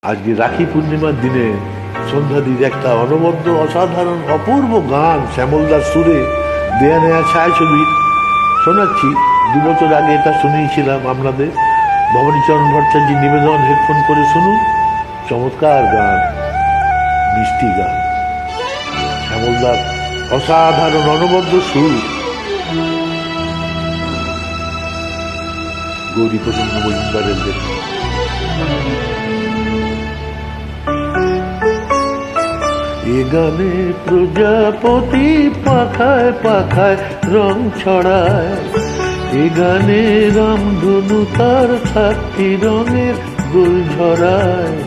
আজকে রাখি পূর্ণিমার দিনে সন্ধ্যাদির একটা অনবদ্য অসাধারণ অপূর্ব গান শ্যামলদার সুরে দেয়া নেয়া ছায়াছবি শোনাচ্ছি। 2 বছর আগে এটা শুনিয়েছিলাম আপনাদের। ভবানীচরণ ভট্টাচার্য নিবেদন, হেডফোন করে শুনুন। চমৎকার গান, মিষ্টি গান, শ্যামলদার অসাধারণ অনবদ্য সুর। গৌরীপ্রসন্ন মজুমদারের লেখা। এ গানে প্রজাপতি পাখায় পাখায় রং ছড়ায়, এ গানে রামধনু তার 7টি রঙের গোল ঝরায়।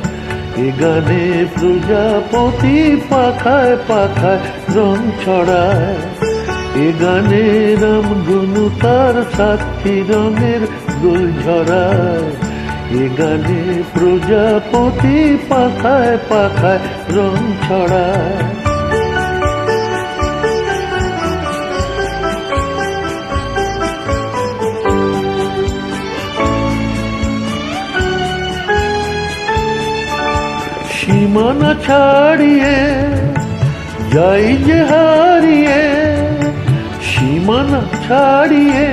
এ গানে প্রজাপতি পাখায় পাখায় রং ছড়ায়, এ গানে রামধনু তার 7টি রঙের গোল ঝরায়। এ গানে প্রজাপতি পাখায় পাখায় রং ছড়ায়। সীমানা ছাড়িয়ে যাই যে হারিয়ে, সীমানা ছাড়িয়ে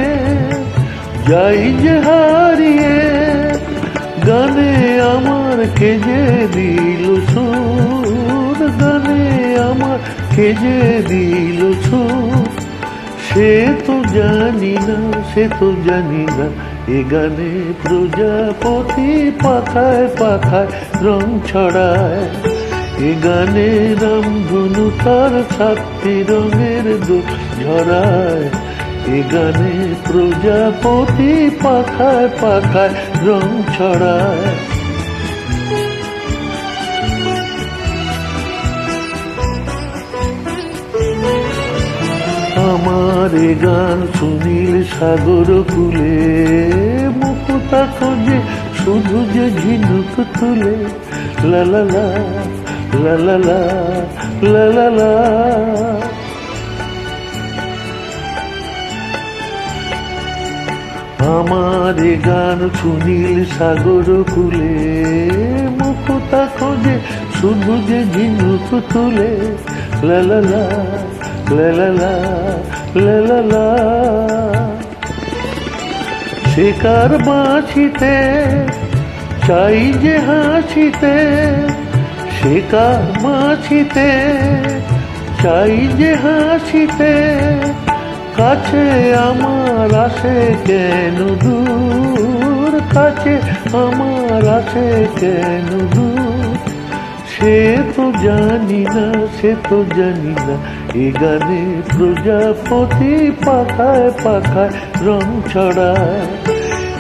যাই যে হারিয়ে, গানে আমার কে যে দিল সুর, গানে আমার কে যে দিল সুর। সে তো জানি না, সে তো জানি না, এ গানে প্রজাপতি পাখায় পাখায় রং ছড়ায়। এ গানে রামধনু তার 7টি রঙের দোল ঝরায়। এ গানে প্রজাপতি পাখায় পাখায় রং ছড়ায়। আমার এ গান সুনীল সাগর কূলে, মুকুতা খোঁজে শুধু যে ঝিনুক তুলে। লা লা লা লা লা লা লা লা লা। আমার এ গান সুনীল সাগর কূলে, মুকুতা খোঁজে শুধু যে ঝিনুক তুলে। লা লা লা লা লা লা লা লা লা। শিকার বাঁচিতে চাই যে হাসিতে, শিকার বাঁচিতে চাই যে হাসিতে। কাছে আমার আসে কেন দূর, কাছে আমার আসে কেন দূর। সে তো জানি না, সে তো জানি না, এ গানে প্রজাপতি পাখায় পাখায় রং ছড়ায়।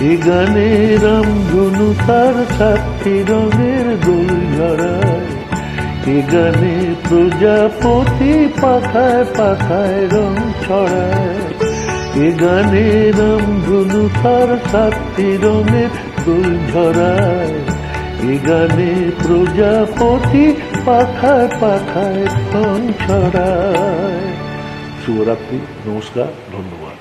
এ গানে রামধনু তার 7টি রঙের দোল ঝরায়। এ গানে প্রজাপতি পাখায় পাখায় রং ছড়ায়। এ গানে রামধনু তার 7টি রঙের দোল ঝরায়। এ গানে প্রজাপতি পাখায় পাখায় রং ছড়ায়। শুভরাত্রি, নমস্কার, ধন্যবাদ।